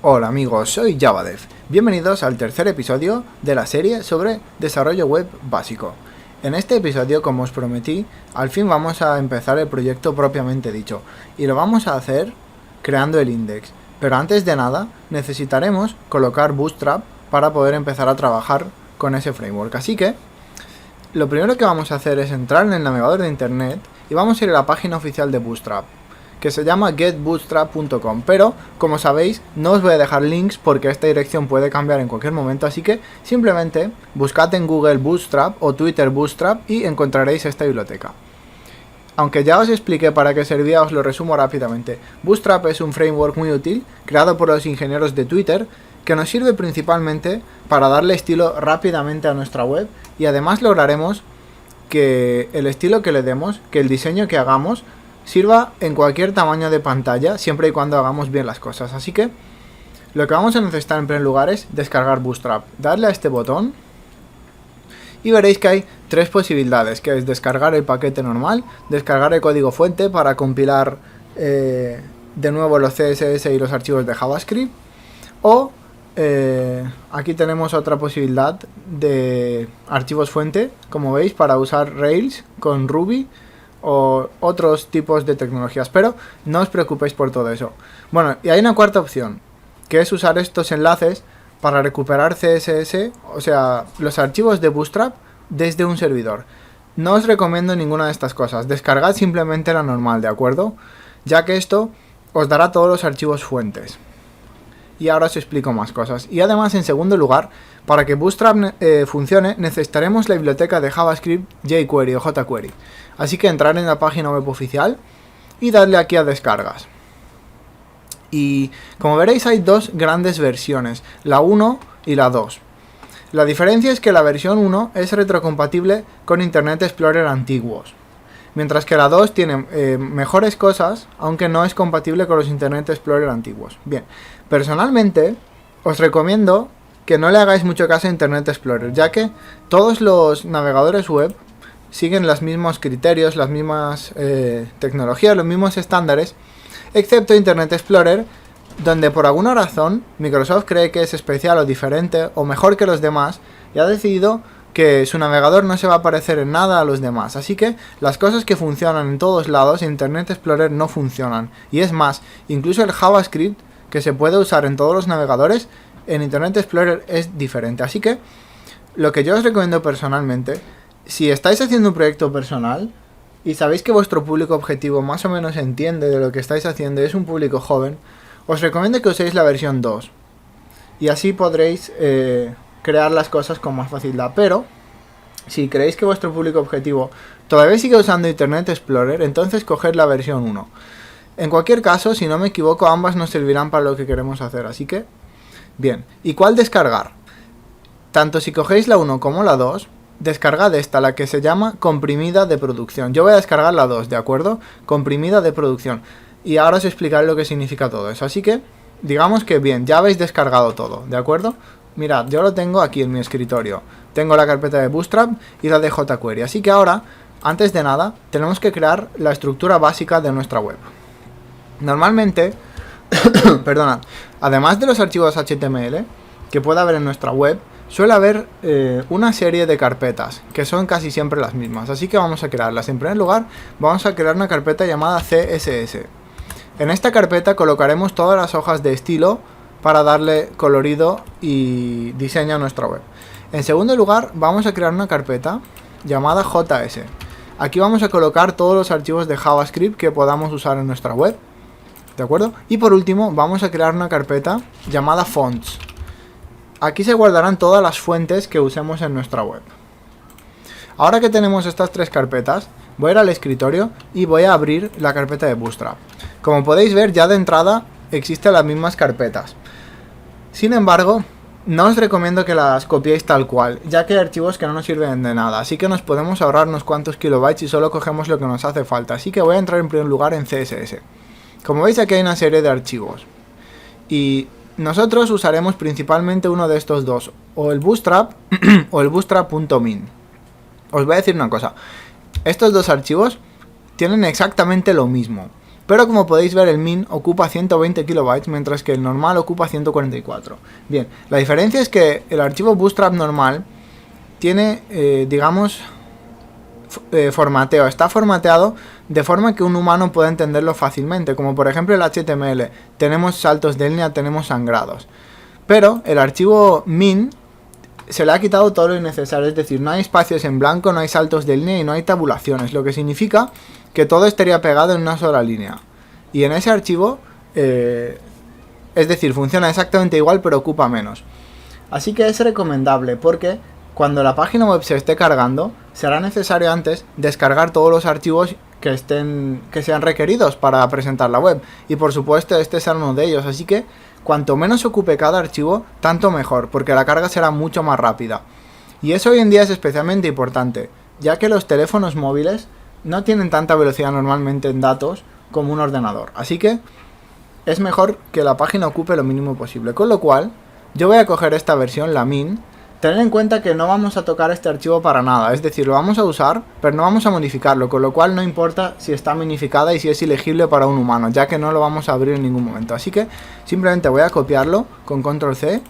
Hola amigos, soy JavaDev. Bienvenidos al tercer episodio de la serie sobre desarrollo web básico. En este episodio, como os prometí, al fin vamos a empezar el proyecto propiamente dicho, y lo vamos a hacer creando el index. Pero antes de nada, necesitaremos colocar Bootstrap para poder empezar a trabajar con ese framework. Así que, lo primero que vamos a hacer es entrar en el navegador de internet y vamos a ir a la página oficial de Bootstrap, que se llama getbootstrap.com, pero como sabéis no os voy a dejar links porque esta dirección puede cambiar en cualquier momento, así que simplemente buscad en Google Bootstrap o Twitter Bootstrap y encontraréis esta biblioteca. Aunque ya os expliqué para qué servía, os lo resumo rápidamente. Bootstrap es un framework muy útil, creado por los ingenieros de Twitter, que nos sirve principalmente para darle estilo rápidamente a nuestra web, y además lograremos que el estilo que le demos, que el diseño que hagamos, sirva en cualquier tamaño de pantalla, siempre y cuando hagamos bien las cosas. Así que lo que vamos a necesitar en primer lugar es descargar Bootstrap. Darle a este botón y veréis que hay tres posibilidades, que es descargar el paquete normal, descargar el código fuente para compilar de nuevo los CSS y los archivos de JavaScript, o aquí tenemos otra posibilidad de archivos fuente, como veis, para usar Rails con Ruby o otros tipos de tecnologías, pero no os preocupéis por todo eso. Bueno, y hay una cuarta opción, que es usar estos enlaces para recuperar CSS, o sea, los archivos de Bootstrap desde un servidor. No os recomiendo ninguna de estas cosas, descargad simplemente la normal, ¿de acuerdo? Ya que esto os dará todos los archivos fuentes. Y ahora os explico más cosas. Y además, en segundo lugar, para que Bootstrap funcione, necesitaremos la biblioteca de JavaScript jQuery o jQuery. Así que entrar en la página web oficial y darle aquí a descargas. Y como veréis, hay dos grandes versiones, la 1 y la 2. La diferencia es que la versión 1 es retrocompatible con Internet Explorer antiguos, mientras que la 2 tiene mejores cosas, aunque no es compatible con los Internet Explorer antiguos. Bien, personalmente os recomiendo que no le hagáis mucho caso a Internet Explorer, ya que todos los navegadores web siguen los mismos criterios, las mismas tecnologías, los mismos estándares, excepto Internet Explorer, donde por alguna razón Microsoft cree que es especial o diferente o mejor que los demás y ha decidido que su navegador no se va a parecer en nada a los demás. Así que las cosas que funcionan en todos lados, en Internet Explorer no funcionan. Y es más, incluso el JavaScript que se puede usar en todos los navegadores, en Internet Explorer es diferente. Así que lo que yo os recomiendo personalmente, si estáis haciendo un proyecto personal y sabéis que vuestro público objetivo más o menos entiende de lo que estáis haciendo y es un público joven, os recomiendo que uséis la versión 2. Y así podréis crear las cosas con más facilidad. Pero si creéis que vuestro público objetivo todavía sigue usando Internet Explorer, entonces coged la versión 1. En cualquier caso, si no me equivoco, ambas nos servirán para lo que queremos hacer. Así que, bien. ¿Y cuál descargar? Tanto si cogéis la 1 como la 2, descargad esta, la que se llama comprimida de producción. Yo voy a descargar la 2, ¿de acuerdo? Comprimida de producción. Y ahora os explicaré lo que significa todo eso. Así que, digamos que bien, ya habéis descargado todo, ¿de acuerdo? Mirad, yo lo tengo aquí en mi escritorio. Tengo la carpeta de Bootstrap y la de jQuery. Así que ahora, antes de nada, tenemos que crear la estructura básica de nuestra web. Normalmente, perdonad, además de los archivos HTML que puede haber en nuestra web, suele haber una serie de carpetas, que son casi siempre las mismas. Así que vamos a crearlas. En primer lugar, vamos a crear una carpeta llamada CSS. En esta carpeta colocaremos todas las hojas de estilo para darle colorido y diseño a nuestra web. En segundo lugar, vamos a crear una carpeta llamada JS. Aquí vamos a colocar todos los archivos de JavaScript que podamos usar en nuestra web, ¿de acuerdo? Y por último, vamos a crear una carpeta llamada Fonts. Aquí se guardarán todas las fuentes que usemos en nuestra web. Ahora que tenemos estas tres carpetas, voy a ir al escritorio y voy a abrir la carpeta de Bootstrap. Como podéis ver, ya de entrada existen las mismas carpetas. Sin embargo, no os recomiendo que las copiéis tal cual, ya que hay archivos que no nos sirven de nada, así que nos podemos ahorrar unos cuantos kilobytes y solo cogemos lo que nos hace falta. Así que voy a entrar en primer lugar en CSS. Como veis, aquí hay una serie de archivos. Y nosotros usaremos principalmente uno de estos dos, o el Bootstrap o el Bootstrap.min. Os voy a decir una cosa, estos dos archivos tienen exactamente lo mismo. Pero como podéis ver, el min ocupa 120 kilobytes, mientras que el normal ocupa 144. Bien, la diferencia es que el archivo Bootstrap normal tiene, digamos, formateo. Está formateado de forma que un humano pueda entenderlo fácilmente, como por ejemplo el HTML. Tenemos saltos de línea, tenemos sangrados. Pero el archivo min se le ha quitado todo lo innecesario, es decir, no hay espacios en blanco, no hay saltos de línea y no hay tabulaciones, lo que significa que todo estaría pegado en una sola línea. Y en ese archivo, es decir, funciona exactamente igual pero ocupa menos. Así que es recomendable porque cuando la página web se esté cargando, será necesario antes descargar todos los archivos que sean requeridos para presentar la web. Y por supuesto este será uno de ellos, así que cuanto menos ocupe cada archivo, tanto mejor, porque la carga será mucho más rápida. Y eso hoy en día es especialmente importante, ya que los teléfonos móviles no tienen tanta velocidad normalmente en datos como un ordenador. Así que es mejor que la página ocupe lo mínimo posible. Con lo cual, yo voy a coger esta versión, la min. Tened en cuenta que no vamos a tocar este archivo para nada, es decir, lo vamos a usar, pero no vamos a modificarlo, con lo cual no importa si está minificada y si es ilegible para un humano, ya que no lo vamos a abrir en ningún momento. Así que simplemente voy a copiarlo con control C,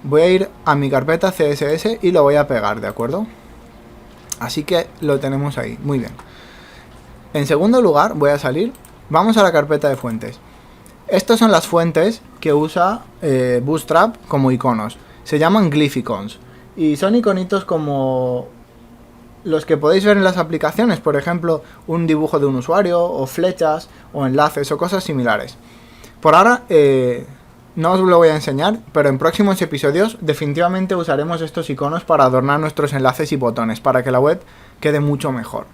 voy a ir a mi carpeta CSS y lo voy a pegar, ¿de acuerdo? Así que lo tenemos ahí, muy bien. En segundo lugar, voy a salir, vamos a la carpeta de fuentes. Estas son las fuentes que usa Bootstrap como iconos, se llaman Glyphicons. Y son iconitos como los que podéis ver en las aplicaciones, por ejemplo, un dibujo de un usuario, o flechas, o enlaces, o cosas similares. Por ahora, no os lo voy a enseñar, pero en próximos episodios definitivamente usaremos estos iconos para adornar nuestros enlaces y botones, para que la web quede mucho mejor.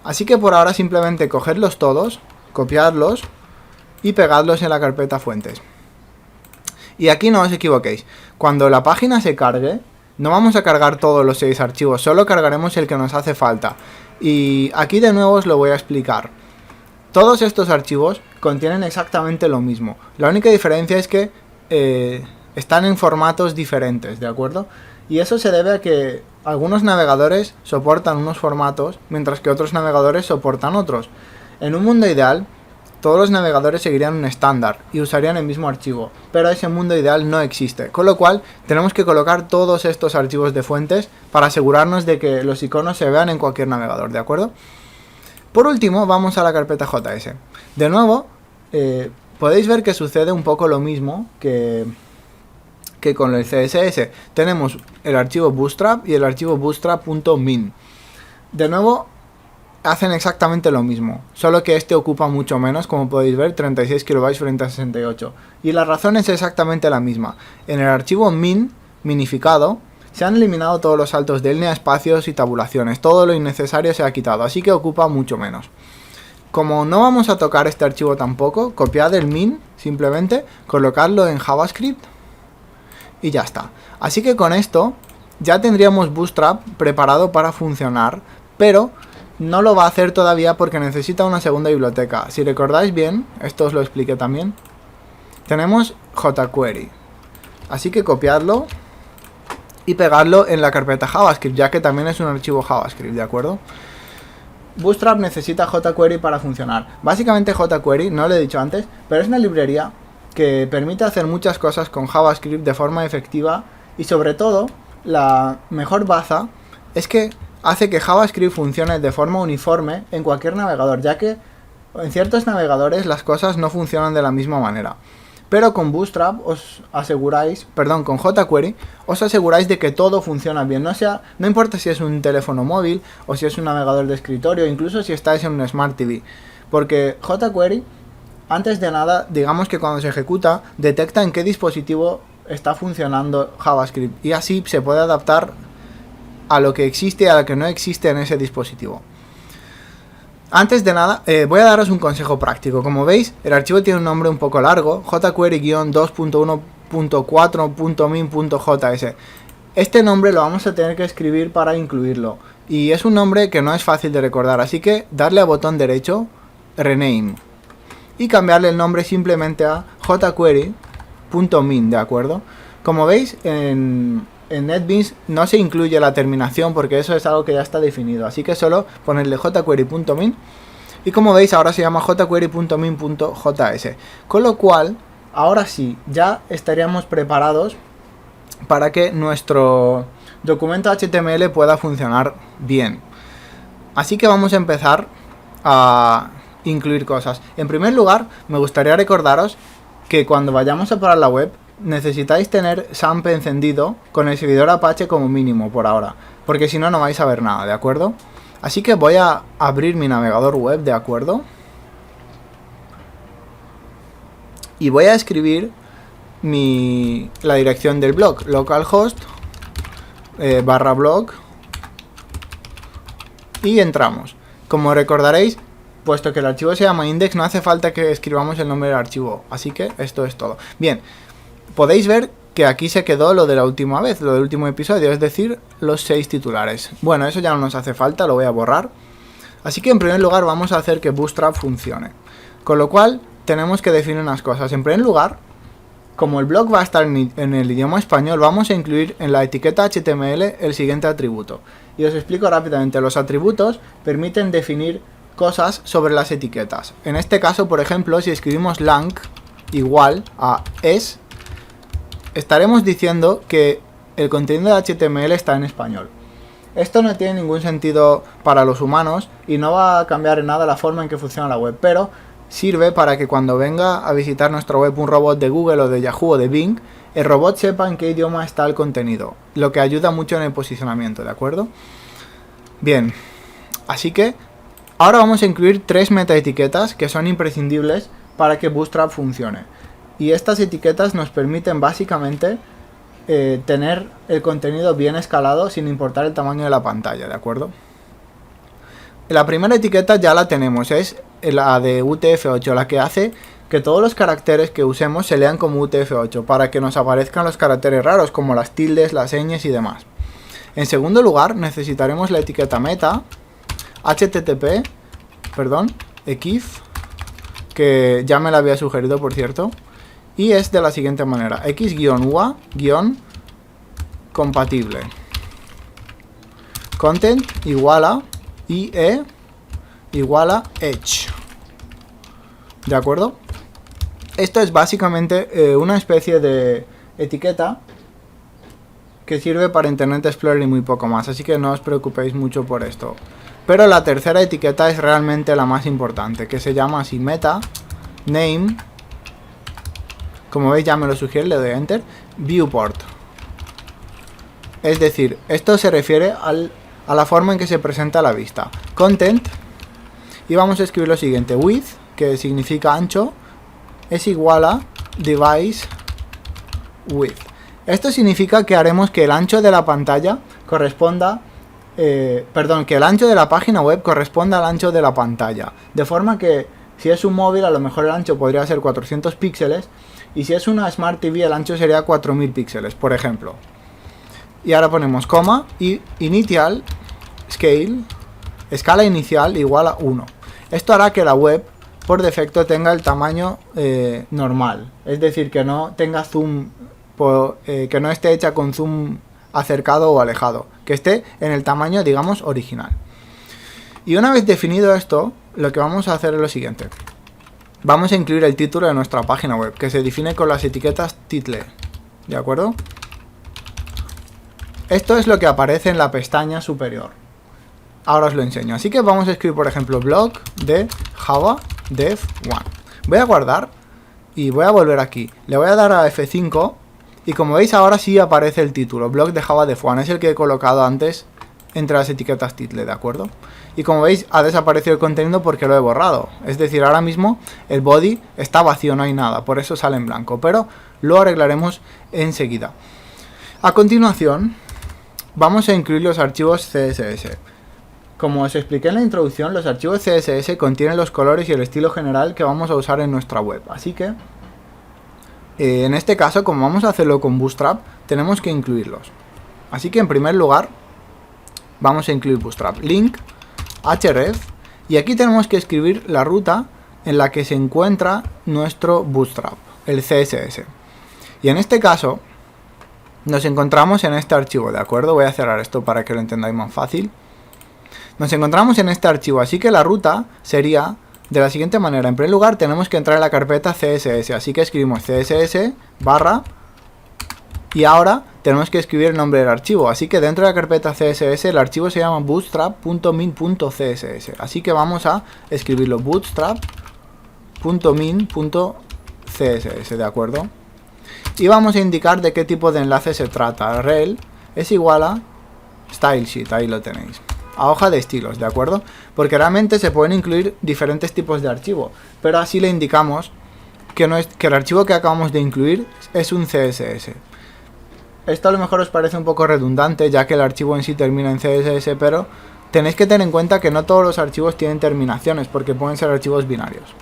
Así que por ahora simplemente cogedlos todos, copiadlos y pegadlos en la carpeta fuentes. Y aquí no os equivoquéis, cuando la página se cargue, no vamos a cargar todos los 6 archivos, solo cargaremos el que nos hace falta. Y aquí de nuevo os lo voy a explicar. Todos estos archivos contienen exactamente lo mismo. La única diferencia es que están en formatos diferentes, ¿de acuerdo? Y eso se debe a que algunos navegadores soportan unos formatos, mientras que otros navegadores soportan otros. En un mundo ideal, todos los navegadores seguirían un estándar y usarían el mismo archivo, pero ese mundo ideal no existe, con lo cual tenemos que colocar todos estos archivos de fuentes para asegurarnos de que los iconos se vean en cualquier navegador, ¿de acuerdo? Por último, vamos a la carpeta JS. De nuevo, podéis ver que sucede un poco lo mismo que con el CSS. Tenemos el archivo Bootstrap y el archivo bootstrap.min. De nuevo, hacen exactamente lo mismo, solo que este ocupa mucho menos, como podéis ver, 36 kilobytes frente a 68. Y la razón es exactamente la misma. En el archivo min, minificado, se han eliminado todos los saltos de línea, espacios y tabulaciones. Todo lo innecesario se ha quitado, así que ocupa mucho menos. Como no vamos a tocar este archivo tampoco, copiad el min, simplemente, colocadlo en JavaScript y ya está. Así que con esto ya tendríamos Bootstrap preparado para funcionar, pero no lo va a hacer todavía porque necesita una segunda biblioteca. Si recordáis bien, esto os lo expliqué también, tenemos jQuery. Así que copiadlo y pegarlo en la carpeta JavaScript, ya que también es un archivo JavaScript, ¿de acuerdo? Bootstrap necesita jQuery para funcionar. Básicamente jQuery, no lo he dicho antes, pero es una librería que permite hacer muchas cosas con JavaScript de forma efectiva y sobre todo, la mejor baza es que hace que JavaScript funcione de forma uniforme en cualquier navegador, ya que en ciertos navegadores las cosas no funcionan de la misma manera. Pero con Bootstrap con jQuery os aseguráis de que todo funciona bien, no importa si es un teléfono móvil o si es un navegador de escritorio, incluso si estáis en un Smart TV, porque jQuery, antes de nada, digamos que cuando se ejecuta, detecta en qué dispositivo está funcionando JavaScript y así se puede adaptar a lo que existe y a lo que no existe en ese dispositivo. Antes de nada, voy a daros un consejo práctico. Como veis, el archivo tiene un nombre un poco largo, jQuery-2.1.min.js. Este nombre lo vamos a tener que escribir para incluirlo, y es un nombre que no es fácil de recordar, así que darle a botón derecho, rename, y cambiarle el nombre simplemente a jQuery.min, ¿de acuerdo? Como veis, en NetBeans no se incluye la terminación porque eso es algo que ya está definido, así que solo ponerle jQuery.min Y como veis ahora se llama jquery.min.js, con lo cual ahora sí, ya estaríamos preparados para que nuestro documento HTML pueda funcionar bien. Así que vamos a empezar a incluir cosas. En primer lugar, me gustaría recordaros que cuando vayamos a parar la web, necesitáis tener SAMP encendido con el servidor Apache como mínimo por ahora, porque si no, no vais a ver nada, ¿de acuerdo? Así que voy a abrir mi navegador web, ¿de acuerdo? Y voy a escribir la dirección del blog, localhost /blog, y entramos. Como recordaréis, puesto que el archivo se llama index, no hace falta que escribamos el nombre del archivo, así que esto es todo. Bien, podéis ver que aquí se quedó lo de la última vez, lo del último episodio, es decir, los 6 titulares. Bueno, eso ya no nos hace falta, lo voy a borrar. Así que en primer lugar vamos a hacer que Bootstrap funcione. Con lo cual tenemos que definir unas cosas. En primer lugar, como el blog va a estar en el idioma español, vamos a incluir en la etiqueta HTML el siguiente atributo. Y os explico rápidamente. Los atributos permiten definir cosas sobre las etiquetas. En este caso, por ejemplo, si escribimos lang igual a es, estaremos diciendo que el contenido de HTML está en español. Esto no tiene ningún sentido para los humanos y no va a cambiar en nada la forma en que funciona la web, pero sirve para que cuando venga a visitar nuestra web un robot de Google o de Yahoo o de Bing, el robot sepa en qué idioma está el contenido, lo que ayuda mucho en el posicionamiento, ¿de acuerdo? Bien, así que ahora vamos a incluir 3 metaetiquetas que son imprescindibles para que Bootstrap funcione. Y estas etiquetas nos permiten básicamente tener el contenido bien escalado sin importar el tamaño de la pantalla, ¿de acuerdo? La primera etiqueta ya la tenemos, es la de UTF-8, la que hace que todos los caracteres que usemos se lean como UTF-8 para que nos aparezcan los caracteres raros como las tildes, las ñes y demás. En segundo lugar necesitaremos la etiqueta meta, xif, que ya me la había sugerido por cierto, y es de la siguiente manera: x-ua-compatible content igual a IE igual a edge. ¿De acuerdo? Esto es básicamente una especie de etiqueta que sirve para Internet Explorer y muy poco más, así que no os preocupéis mucho por esto. Pero la tercera etiqueta es realmente la más importante, que se llama así meta name. Como veis ya me lo sugiere, le doy a enter. Viewport. Es decir, esto se refiere a la forma en que se presenta a la vista. Content. Y vamos a escribir lo siguiente. Width, que significa ancho, es igual a device width. Esto significa que haremos que el ancho de la pantalla corresponda... que el ancho de la página web corresponda al ancho de la pantalla. De forma que si es un móvil, a lo mejor el ancho podría ser 400 píxeles. Y si es una Smart TV, el ancho sería 4000 píxeles, por ejemplo. Y ahora ponemos coma y initial scale, escala inicial igual a 1. Esto hará que la web por defecto tenga el tamaño normal. Es decir, que no tenga zoom, que no esté hecha con zoom acercado o alejado. Que esté en el tamaño, digamos, original. Y una vez definido esto, lo que vamos a hacer es lo siguiente. Vamos a incluir el título de nuestra página web, que se define con las etiquetas title. ¿De acuerdo? Esto es lo que aparece en la pestaña superior. Ahora os lo enseño. Así que vamos a escribir, por ejemplo, blog de Java Dev 1. Voy a guardar y voy a volver aquí. Le voy a dar a F5 y como veis ahora sí aparece el título. Blog de Java Dev 1. Es el que he colocado antes entre las etiquetas title, ¿de acuerdo? Y como veis ha desaparecido el contenido porque lo he borrado. Es decir, ahora mismo el body está vacío, no hay nada. Por eso sale en blanco. Pero lo arreglaremos enseguida. A continuación vamos a incluir los archivos CSS. Como os expliqué en la introducción, los archivos CSS contienen los colores y el estilo general que vamos a usar en nuestra web. Así que, en este caso, como vamos a hacerlo con Bootstrap, tenemos que incluirlos. Así que, en primer lugar, vamos a incluir Bootstrap. Link, href, y aquí tenemos que escribir la ruta en la que se encuentra nuestro Bootstrap, el CSS. Y en este caso, nos encontramos en este archivo, ¿de acuerdo? Voy a cerrar esto para que lo entendáis más fácil. Nos encontramos en este archivo, así que la ruta sería de la siguiente manera. En primer lugar tenemos que entrar en la carpeta CSS, así que escribimos CSS barra y ahora tenemos que escribir el nombre del archivo, así que dentro de la carpeta CSS el archivo se llama bootstrap.min.css, así que vamos a escribirlo bootstrap.min.css, ¿de acuerdo? Y vamos a indicar de qué tipo de enlace se trata. Rel es igual a stylesheet, ahí lo tenéis, a hoja de estilos, ¿de acuerdo? Porque realmente se pueden incluir diferentes tipos de archivo, pero así le indicamos que el archivo que acabamos de incluir es un CSS. Esto a lo mejor os parece un poco redundante, ya que el archivo en sí termina en CSS, pero tenéis que tener en cuenta que no todos los archivos tienen terminaciones, porque pueden ser archivos binarios.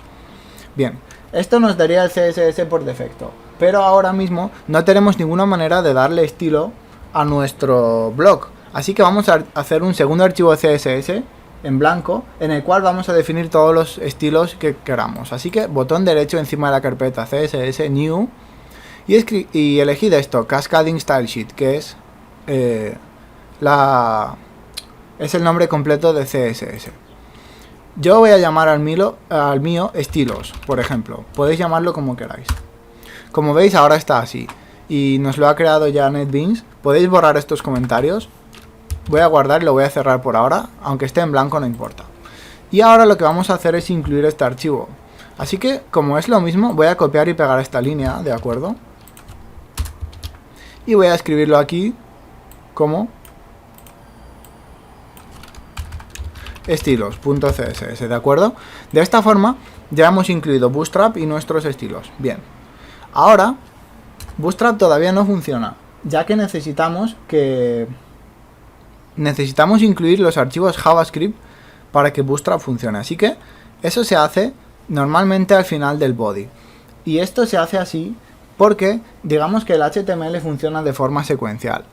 Bien, esto nos daría el CSS por defecto, pero ahora mismo no tenemos ninguna manera de darle estilo a nuestro blog. Así que vamos a hacer un segundo archivo CSS en blanco, en el cual vamos a definir todos los estilos que queramos. Así que botón derecho encima de la carpeta CSS, New, y elegid esto, Cascading Style Sheet, que es el nombre completo de CSS. Yo voy a llamar al mío estilos, por ejemplo. Podéis llamarlo como queráis. Como veis ahora está así, y nos lo ha creado ya NetBeans. Podéis borrar estos comentarios. Voy a guardar y lo voy a cerrar por ahora, aunque esté en blanco no importa. Y ahora lo que vamos a hacer es incluir este archivo. Así que, como es lo mismo, voy a copiar y pegar esta línea, ¿de acuerdo? Y voy a escribirlo aquí como estilos.css, ¿de acuerdo? De esta forma ya hemos incluido Bootstrap y nuestros estilos. Bien, ahora Bootstrap todavía no funciona, ya que necesitamos incluir los archivos JavaScript para que Bootstrap funcione. Así que eso se hace normalmente al final del body. Y esto se hace así porque digamos que el HTML funciona de forma secuencial.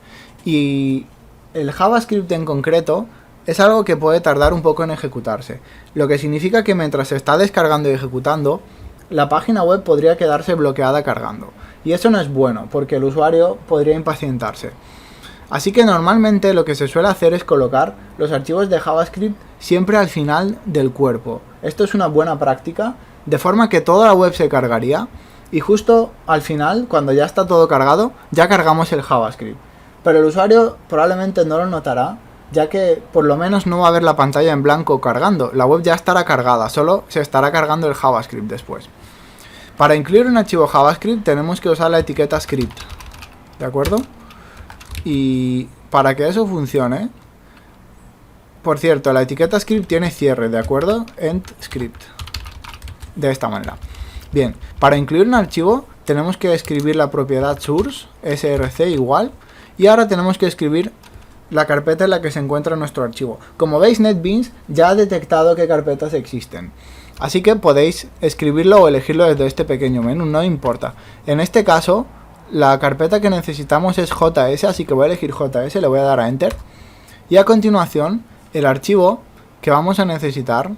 Y el JavaScript en concreto es algo que puede tardar un poco en ejecutarse. Lo que significa que mientras se está descargando y ejecutando, la página web podría quedarse bloqueada cargando. Y eso no es bueno, porque el usuario podría impacientarse. Así que normalmente lo que se suele hacer es colocar los archivos de JavaScript siempre al final del cuerpo. Esto es una buena práctica, de forma que toda la web se cargaría y justo al final, cuando ya está todo cargado, ya cargamos el JavaScript. Pero el usuario probablemente no lo notará, ya que por lo menos no va a ver la pantalla en blanco cargando. La web ya estará cargada, solo se estará cargando el JavaScript después. Para incluir un archivo JavaScript tenemos que usar la etiqueta script, ¿de acuerdo? Y para que eso funcione, por cierto, la etiqueta script tiene cierre, ¿de acuerdo? End script, de esta manera. Bien, para incluir un archivo tenemos que escribir la propiedad source, src igual, y ahora tenemos que escribir la carpeta en la que se encuentra nuestro archivo. Como veis, NetBeans ya ha detectado qué carpetas existen, así que podéis escribirlo o elegirlo desde este pequeño menú, no importa. En este caso, la carpeta que necesitamos es JS, así que voy a elegir JS, le voy a dar a Enter. Y a continuación, el archivo que vamos a necesitar,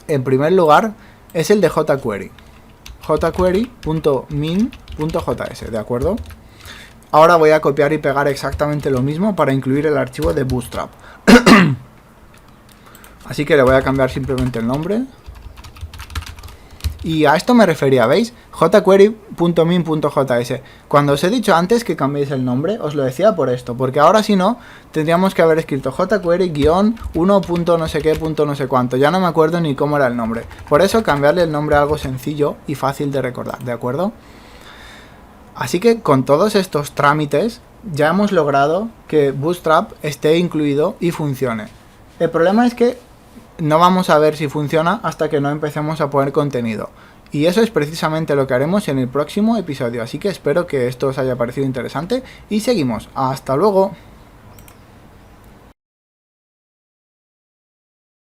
en primer lugar, es el de jQuery. jQuery.min.js, ¿de acuerdo? Ahora voy a copiar y pegar exactamente lo mismo para incluir el archivo de Bootstrap. Así que le voy a cambiar simplemente el nombre. Y a esto me refería, ¿veis? jQuery.min.js. Cuando os he dicho antes que cambiéis el nombre, os lo decía por esto, porque ahora si no, tendríamos que haber escrito jQuery-1. No sé qué, no sé cuánto. Ya no me acuerdo ni cómo era el nombre. Por eso cambiarle el nombre a algo sencillo y fácil de recordar, ¿de acuerdo? Así que con todos estos trámites ya hemos logrado que Bootstrap esté incluido y funcione. El problema es que no vamos a ver si funciona hasta que no empecemos a poner contenido. Y eso es precisamente lo que haremos en el próximo episodio. Así que espero que esto os haya parecido interesante y seguimos. ¡Hasta luego!